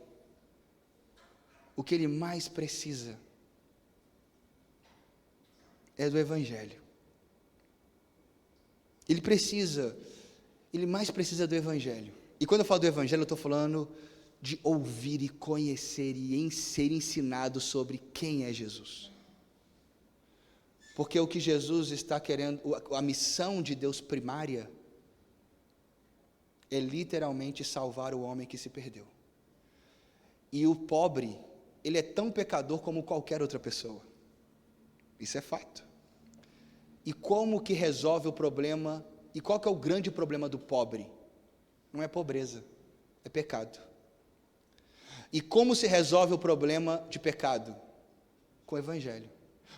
o que ele mais precisa é do evangelho. Ele mais precisa do evangelho. E quando eu falo do evangelho, eu estou falando de ouvir e conhecer e ser ensinado sobre quem é Jesus. Porque o que Jesus está querendo, a missão de Deus primária, é literalmente salvar o homem que se perdeu. E o pobre, ele é tão pecador como qualquer outra pessoa. Isso é fato. E como que resolve o problema? E qual que é o grande problema do pobre? Não é pobreza, é pecado. E como se resolve o problema de pecado? Com o evangelho.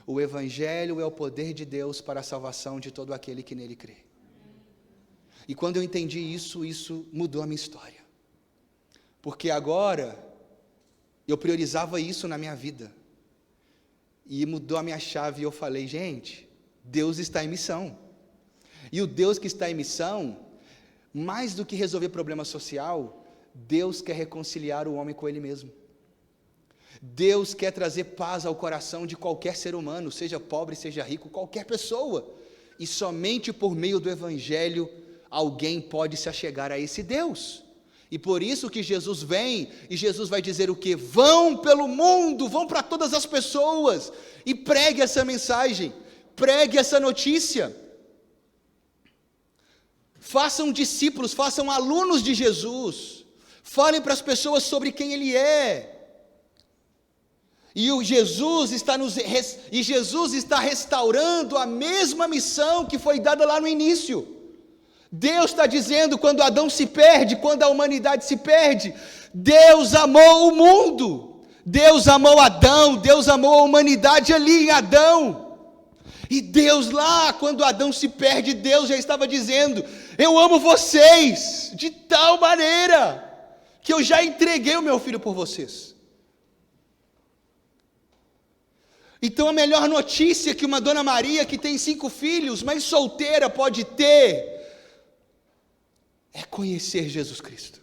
O evangelho é o poder de Deus para a salvação de todo aquele que nele crê. E quando eu entendi isso, isso mudou a minha história. Porque agora eu priorizava isso na minha vida. E mudou a minha chave e eu falei, gente, Deus está em missão. E o Deus que está em missão, mais do que resolver problema social, Deus quer reconciliar o homem com Ele mesmo. Deus quer trazer paz ao coração de qualquer ser humano, seja pobre, seja rico, qualquer pessoa. E somente por meio do Evangelho, alguém pode se achegar a esse Deus. E por isso que Jesus vem, e Jesus vai dizer o quê? Vão pelo mundo, vão para todas as pessoas, e pregue essa mensagem, pregue essa notícia. Façam discípulos, façam alunos de Jesus, falem para as pessoas sobre quem Ele é. E Jesus está restaurando a mesma missão que foi dada lá no início. Deus está dizendo, quando Adão se perde, quando a humanidade se perde, Deus amou o mundo, Deus amou Adão, Deus amou a humanidade ali em Adão, e Deus lá, quando Adão se perde, Deus já estava dizendo, eu amo vocês, de tal maneira, que eu já entreguei o meu filho por vocês. Então a melhor notícia que uma Dona Maria, que tem 5 filhos, mas solteira pode ter, é conhecer Jesus Cristo.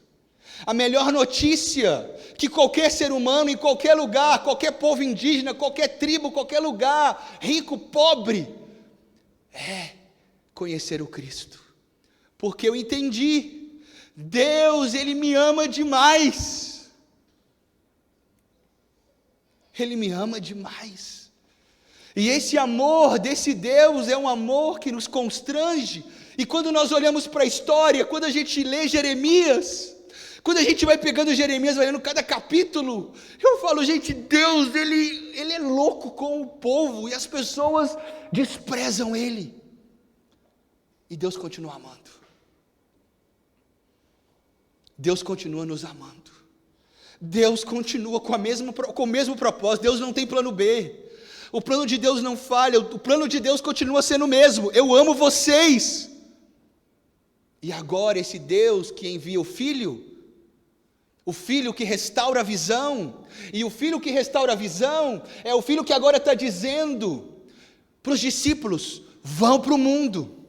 A melhor notícia que qualquer ser humano, em qualquer lugar, qualquer povo indígena, qualquer tribo, qualquer lugar, rico, pobre, é conhecer o Cristo. Porque eu entendi, Deus, Ele me ama demais. Ele me ama demais. E esse amor desse Deus é um amor que nos constrange. E quando nós olhamos para a história, quando a gente lê Jeremias, quando a gente vai pegando Jeremias, vai lendo cada capítulo, eu falo, gente, Deus, Ele é louco com o povo, e as pessoas desprezam Ele. E Deus continua amando. Deus continua nos amando. Deus continua com o mesmo propósito, Deus não tem plano B. O plano de Deus não falha, o plano de Deus continua sendo o mesmo. Eu amo vocês. E agora esse Deus que envia o Filho que restaura a visão, e o Filho que restaura a visão, é o Filho que agora está dizendo para os discípulos, vão para o mundo.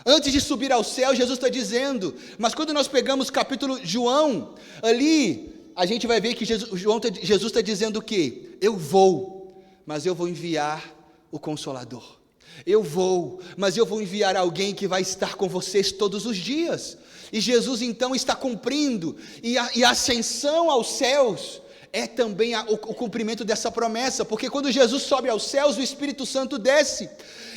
Antes de subir ao céu, Jesus está dizendo, mas quando nós pegamos o capítulo João, ali, a gente vai ver que Jesus está dizendo o quê? Eu vou, mas eu vou enviar o Consolador. Eu vou, mas eu vou enviar alguém que vai estar com vocês todos os dias. E Jesus então está cumprindo, e a ascensão aos céus é também o cumprimento dessa promessa, porque quando Jesus sobe aos céus, o Espírito Santo desce,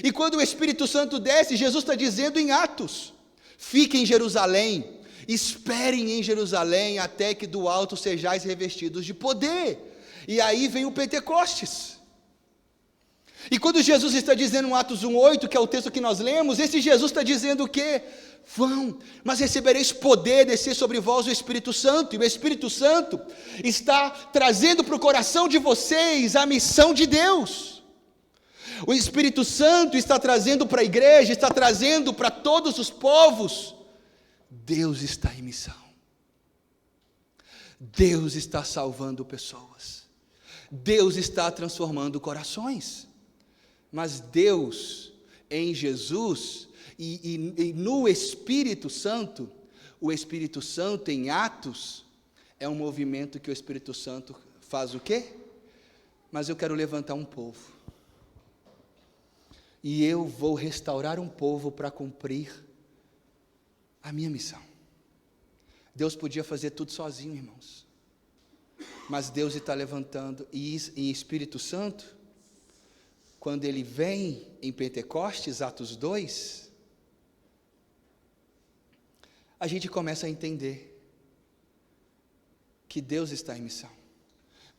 e quando o Espírito Santo desce, Jesus está dizendo em Atos: fiquem em Jerusalém, esperem em Jerusalém, até que do alto sejais revestidos de poder. E aí vem o Pentecostes. E quando Jesus está dizendo em Atos 1,8, que é o texto que nós lemos, esse Jesus está dizendo o quê? Vão, mas recebereis poder, descer sobre vós o Espírito Santo, e o Espírito Santo está trazendo para o coração de vocês a missão de Deus. O Espírito Santo está trazendo para a igreja, está trazendo para todos os povos: Deus está em missão, Deus está salvando pessoas, Deus está transformando corações. Mas Deus, em Jesus e no Espírito Santo, o Espírito Santo em Atos, é um movimento que o Espírito Santo faz o quê? Mas eu quero levantar um povo, e eu vou restaurar um povo para cumprir a minha missão. Deus podia fazer tudo sozinho, irmãos, mas Deus está levantando, e em Espírito Santo, quando ele vem em Pentecostes, Atos 2, a gente começa a entender que Deus está em missão.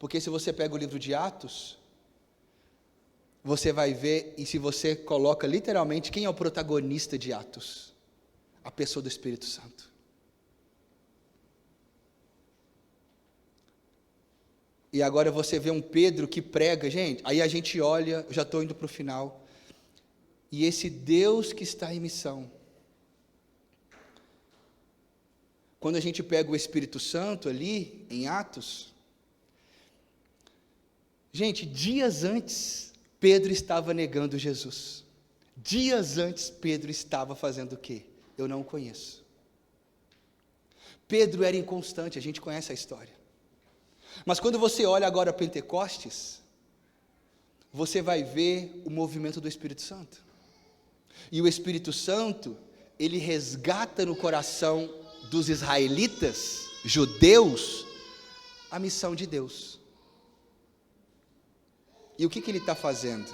Porque se você pega o livro de Atos, você vai ver, e se você coloca literalmente, quem é o protagonista de Atos? A pessoa do Espírito Santo. E agora você vê um Pedro que prega, gente, aí a gente olha, eu já estou indo para o final, e esse Deus que está em missão, quando a gente pega o Espírito Santo ali, em Atos, gente, dias antes, Pedro estava negando Jesus. Dias antes, Pedro estava fazendo o quê? Eu não o conheço. Pedro era inconstante, a gente conhece a história. Mas quando você olha agora Pentecostes, você vai ver o movimento do Espírito Santo. E o Espírito Santo, ele resgata no coração dos israelitas, judeus, a missão de Deus. E o que ele está fazendo?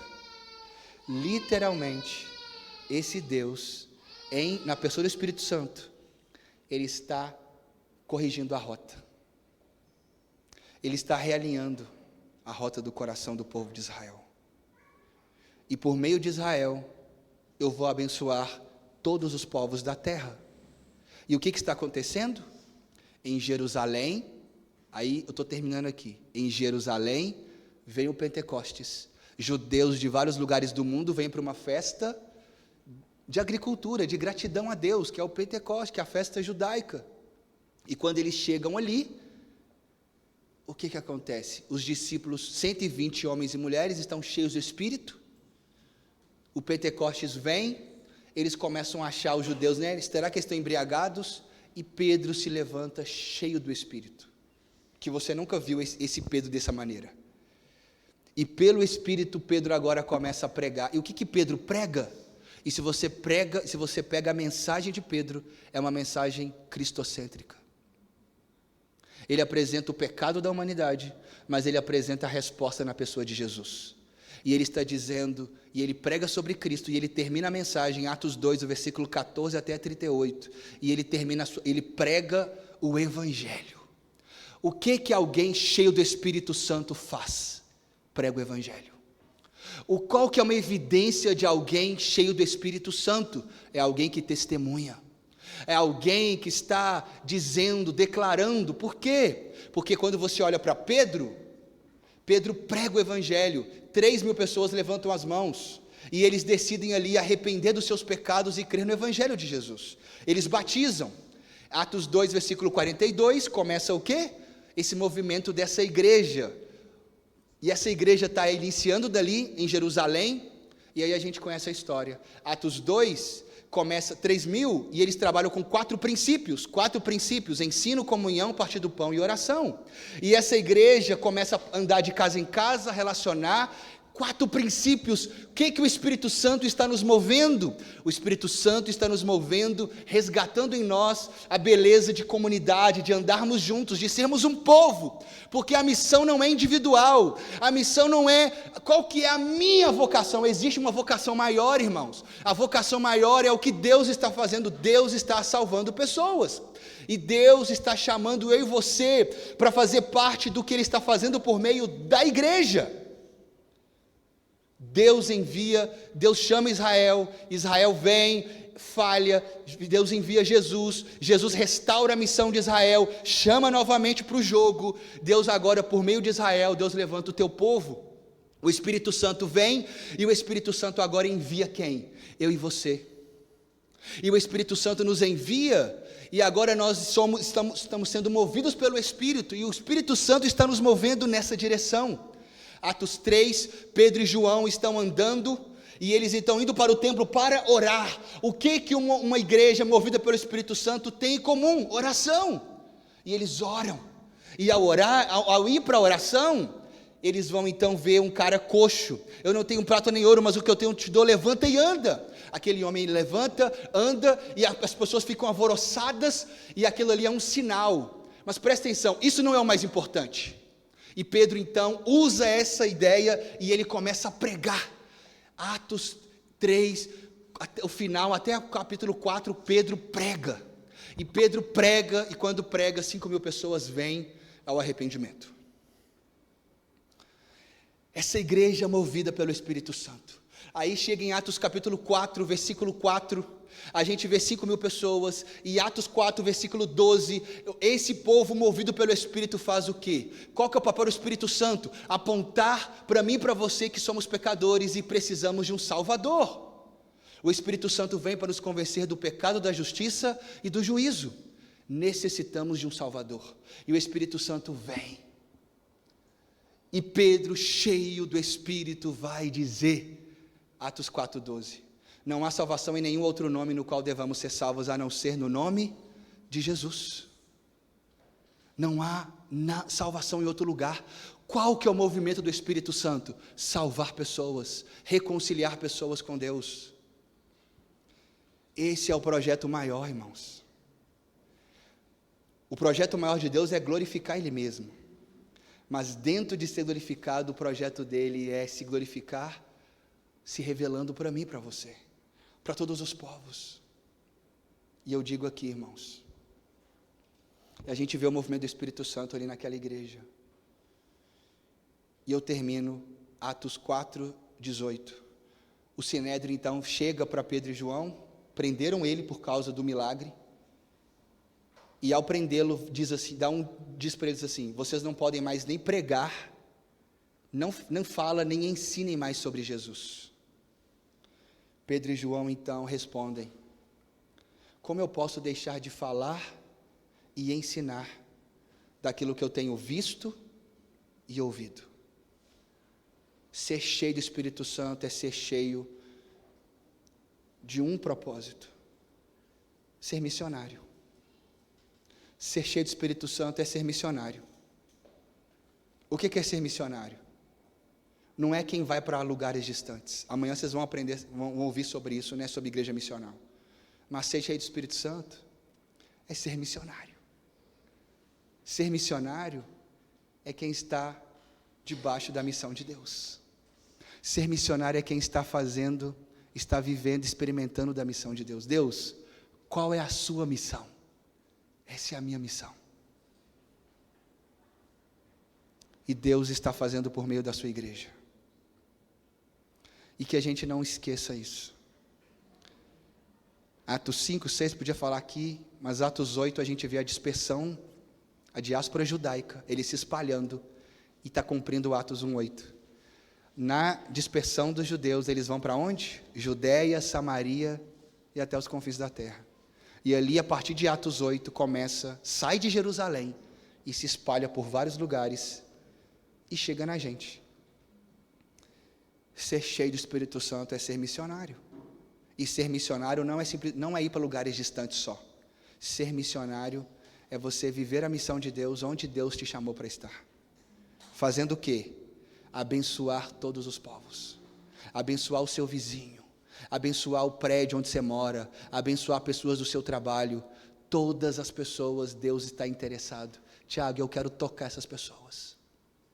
Literalmente, esse Deus, na pessoa do Espírito Santo, ele está corrigindo a rota. Ele está realinhando a rota do coração do povo de Israel. E por meio de Israel, eu vou abençoar todos os povos da terra. E o que está acontecendo? Em Jerusalém, aí eu estou terminando aqui, em Jerusalém vem o Pentecostes. Judeus de vários lugares do mundo vêm para uma festa de agricultura, de gratidão a Deus, que é o Pentecostes, que é a festa judaica. E quando eles chegam ali, o que acontece? Os discípulos, 120 homens e mulheres, estão cheios do Espírito. O Pentecostes vem, eles começam a achar os judeus, né? Será que eles estão embriagados? E Pedro se levanta cheio do Espírito. Que você nunca viu esse Pedro dessa maneira. E pelo Espírito, Pedro agora começa a pregar. E o que Pedro prega? E se você pega a mensagem de Pedro, é uma mensagem cristocêntrica. Ele apresenta o pecado da humanidade, mas ele apresenta a resposta na pessoa de Jesus. E ele está dizendo, e ele prega sobre Cristo, e ele termina a mensagem, em Atos 2, o versículo 14 até 38, e ele prega o Evangelho. O que alguém cheio do Espírito Santo faz? Prega o Evangelho. Qual que é uma evidência de alguém cheio do Espírito Santo? É alguém que testemunha. É alguém que está dizendo, declarando. Por quê? Porque quando você olha para Pedro prega o Evangelho, 3.000 pessoas levantam as mãos, e eles decidem ali arrepender dos seus pecados e crer no Evangelho de Jesus. Eles batizam. Atos 2, versículo 42, começa o quê? Esse movimento dessa igreja. E essa igreja está iniciando dali, em Jerusalém, e aí a gente conhece a história. Atos 2, começa 3.000, e eles trabalham com 4 princípios, ensino, comunhão, partir do pão e oração. E essa igreja começa a andar de casa em casa, relacionar, 4 princípios. O que o Espírito Santo está nos movendo? O Espírito Santo está nos movendo, resgatando em nós a beleza de comunidade, de andarmos juntos, de sermos um povo, porque a missão não é individual, a missão não é, qual que é a minha vocação? Existe uma vocação maior, irmãos, a vocação maior é o que Deus está fazendo, Deus está salvando pessoas, e Deus está chamando eu e você, para fazer parte do que Ele está fazendo por meio da igreja. Deus envia, Deus chama Israel, Israel vem, falha, Deus envia Jesus, Jesus restaura a missão de Israel, chama novamente para o jogo, Deus agora por meio de Israel, Deus levanta o teu povo, o Espírito Santo vem, e o Espírito Santo agora envia quem? Eu e você, e o Espírito Santo nos envia, e agora nós estamos sendo movidos pelo Espírito, e o Espírito Santo está nos movendo nessa direção. Atos 3, Pedro e João estão andando, e eles estão indo para o templo para orar. O que uma igreja movida pelo Espírito Santo tem em comum? Oração. E eles oram, e ao orar, ao ir para a oração, eles vão então ver um cara coxo. Eu não tenho prata nem ouro, mas o que eu tenho te dou, levanta e anda. Aquele homem levanta, anda, e as pessoas ficam alvoroçadas, e aquilo ali é um sinal. Mas presta atenção, isso não é o mais importante. E Pedro então usa essa ideia e ele começa a pregar. Atos 3, até o final, até o capítulo 4, Pedro prega. E Pedro prega, e quando prega, 5.000 pessoas vêm ao arrependimento. Essa igreja movida pelo Espírito Santo. Aí chega em Atos capítulo 4, versículo 4, a gente vê 5.000 pessoas, e Atos 4, versículo 12, esse povo movido pelo Espírito faz o quê? Qual que é o papel do Espírito Santo? Apontar para mim e para você que somos pecadores e precisamos de um Salvador. O Espírito Santo vem para nos convencer do pecado, da justiça e do juízo. Necessitamos de um Salvador, e o Espírito Santo vem. E Pedro, cheio do Espírito, vai dizer, Atos 4,12, não há salvação em nenhum outro nome no qual devamos ser salvos, a não ser no nome de Jesus. Não há salvação em outro lugar. Qual que é o movimento do Espírito Santo? Salvar pessoas, reconciliar pessoas com Deus. Esse é o projeto maior, irmãos. O projeto maior de Deus é glorificar Ele mesmo. Mas dentro de ser glorificado, o projeto dele é se glorificar, se revelando para mim e para você, para todos os povos. E eu digo aqui, irmãos, a gente vê o movimento do Espírito Santo ali naquela igreja. E eu termino Atos 4:18. O Sinédrio então chega para Pedro e João, prenderam ele por causa do milagre. E ao prendê-lo, diz para eles assim, vocês não podem mais nem pregar, não fala, nem ensinem mais sobre Jesus. Pedro e João então respondem, como eu posso deixar de falar e ensinar daquilo que eu tenho visto e ouvido? Ser cheio do Espírito Santo é ser cheio de um propósito, ser missionário. Ser cheio do Espírito Santo é ser missionário. O que é ser missionário? Não é quem vai para lugares distantes. Amanhã vocês vão aprender, vão ouvir sobre isso, né, sobre igreja missional. Mas ser cheio do Espírito Santo é ser missionário. Ser missionário é quem está debaixo da missão de Deus. Ser missionário é quem está fazendo, está vivendo, experimentando da missão de Deus. Deus, qual é a sua missão? Essa é a minha missão. E Deus está fazendo por meio da sua igreja. E que a gente não esqueça isso. Atos 5, 6, podia falar aqui, mas Atos 8 a gente vê a dispersão, a diáspora judaica, ele se espalhando, e está cumprindo Atos 1:8. Na dispersão dos judeus, eles vão para onde? Judeia, Samaria e até os confins da terra. E ali, a partir de Atos 8, sai de Jerusalém e se espalha por vários lugares e chega na gente. Ser cheio do Espírito Santo é ser missionário. E ser missionário não é ir para lugares distantes só. Ser missionário é você viver a missão de Deus onde Deus te chamou para estar. Fazendo o quê? abençoar todos os povos, abençoar o seu vizinho, abençoar o prédio onde você mora, abençoar pessoas do seu trabalho. Todas as pessoas Deus está interessado. Tiago, eu quero tocar essas pessoas,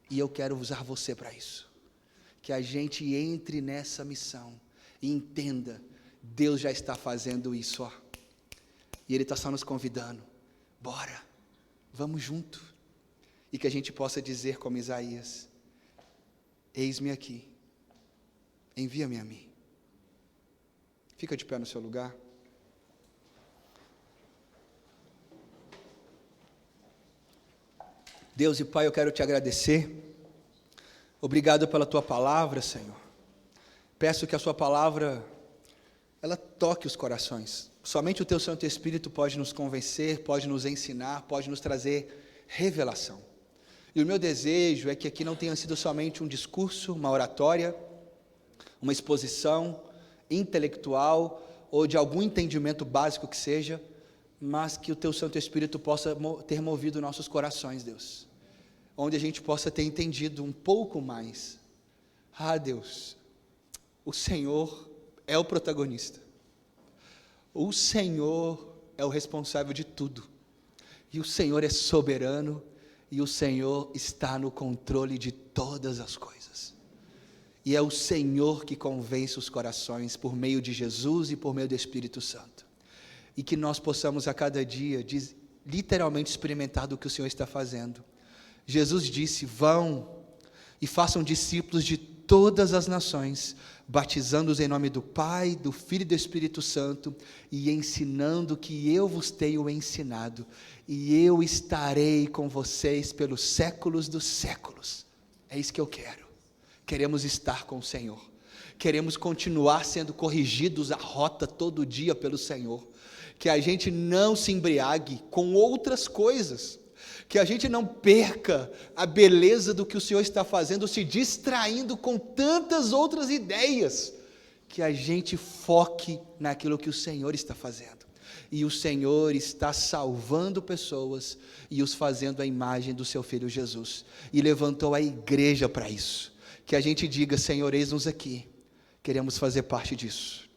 e eu quero usar você para isso. Que a gente entre nessa missão e entenda, Deus já está fazendo isso, ó. E Ele está só nos convidando, bora, vamos junto. E que a gente possa dizer como Isaías: eis-me aqui, envia-me a mim. Fica de pé no seu lugar. Deus e Pai, eu quero te agradecer. Obrigado pela tua palavra, Senhor. Peço que a sua palavra, ela toque os corações. Somente o teu Santo Espírito pode nos convencer, pode nos ensinar, pode nos trazer revelação. E o meu desejo é que aqui não tenha sido somente um discurso, uma oratória, uma exposição intelectual ou de algum entendimento básico que seja, mas que o teu Santo Espírito possa ter movido nossos corações, Deus. Onde a gente possa ter entendido um pouco mais. Deus, o Senhor é o protagonista. O Senhor é o responsável de tudo. E o Senhor é soberano, e o Senhor está no controle de todas as coisas. E é o Senhor que convence os corações por meio de Jesus e por meio do Espírito Santo. E que nós possamos a cada dia, literalmente experimentar do que o Senhor está fazendo. Jesus disse: vão e façam discípulos de todas as nações, batizando-os em nome do Pai, do Filho e do Espírito Santo, e ensinando o que eu vos tenho ensinado, e eu estarei com vocês pelos séculos dos séculos. É isso que eu quero. Queremos estar com o Senhor, queremos continuar sendo corrigidos a rota todo dia pelo Senhor, que a gente não se embriague com outras coisas, que a gente não perca a beleza do que o Senhor está fazendo, se distraindo com tantas outras ideias, que a gente foque naquilo que o Senhor está fazendo, e o Senhor está salvando pessoas, e os fazendo à imagem do seu Filho Jesus, e levantou a igreja para isso, que a gente diga: Senhor, eis-nos aqui, queremos fazer parte disso.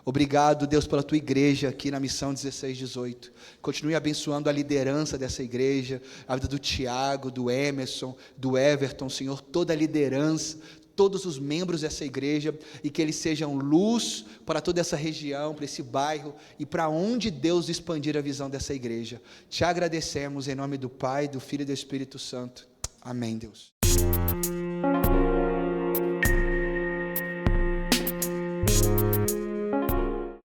Obrigado, Deus, pela tua igreja aqui na Missão 1618. Continue abençoando a liderança dessa igreja, a vida do Tiago, do Emerson, do Everton, Senhor, toda a liderança, todos os membros dessa igreja, e que eles sejam luz para toda essa região, para esse bairro, e para onde Deus expandir a visão dessa igreja. Te agradecemos em nome do Pai, do Filho e do Espírito Santo. Amém, Deus.